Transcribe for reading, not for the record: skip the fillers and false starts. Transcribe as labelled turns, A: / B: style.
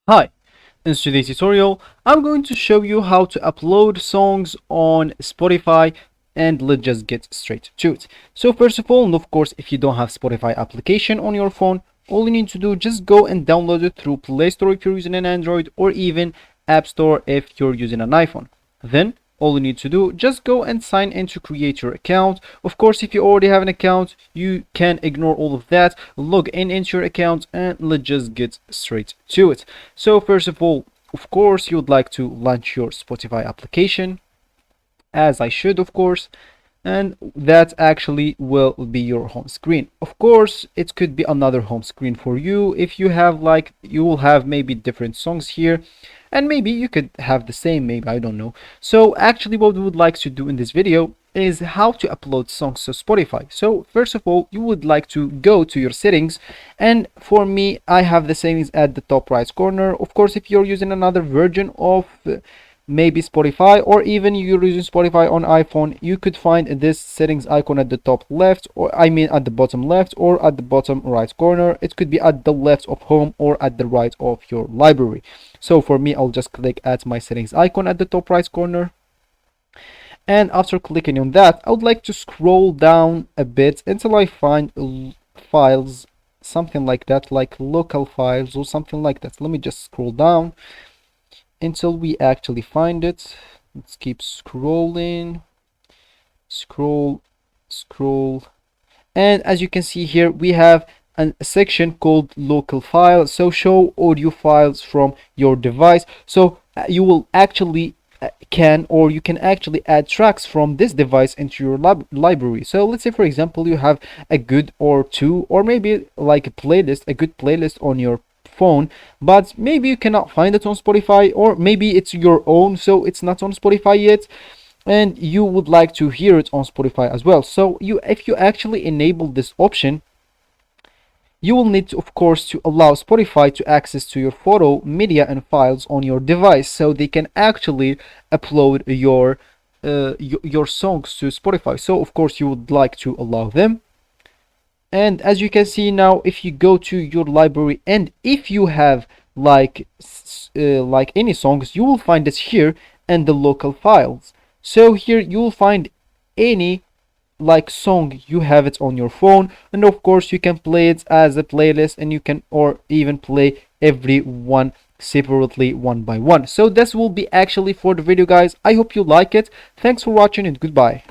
A: Hi, in today's tutorial, I'm going to show you how to upload songs on Spotify, and let's just get straight to it. So first of all, and of course, if you don't have Spotify application on your phone, all you need to do, just go and download it through Play Store if you're using an Android, or even App Store if you're using an iPhone. Then all you need to do, just go and sign in to create your account. Of course, if you already have an account, you can ignore all of that, log in into your account, and let's just get straight to it. So first of all, of course, you would like to launch your Spotify application, as I should, of course, and that actually will be your home screen. Of course, it could be another home screen for you if you have, like, you will have maybe different songs here, and maybe you could have the same, maybe, I don't know. So actually what we would like to do in this video is how to upload songs to Spotify. So first of all, you would like to go to your settings, and for me, I have the settings at the top right corner. Of course, if you're using another version of maybe Spotify, or even you're using Spotify on iPhone, you could find this settings icon at the top left, or I mean at the bottom left, or at the bottom right corner. It could be at the left of home or at the right of your library. So for me, I'll just click at my settings icon at the top right corner, and after clicking on that, I would like to scroll down a bit until I find files, something like that, like local files or something like that. Let me just scroll down until we actually find it. Let's keep scrolling, scroll, and as you can see here, we have a section called local files. So show audio files from your device. So you will actually you can actually add tracks from this device into your library. So let's say, for example, you have a good or two, or maybe like a good playlist on your phone, but maybe you cannot find it on Spotify, or maybe it's your own, so it's not on Spotify yet, and you would like to hear it on Spotify as well. So if you actually enable this option, you will need to, of course, to allow Spotify to access to your photo, media, and files on your device, so they can actually upload your songs to Spotify. So of course you would like to allow them. And as you can see now, if you go to your library, and if you have like any songs, you will find it here and the local files. So here you will find any like song, you have it on your phone, and of course you can play it as a playlist, and you can or even play every one separately, one by one. So this will be actually for the video, guys. I hope you like it. Thanks for watching, and goodbye.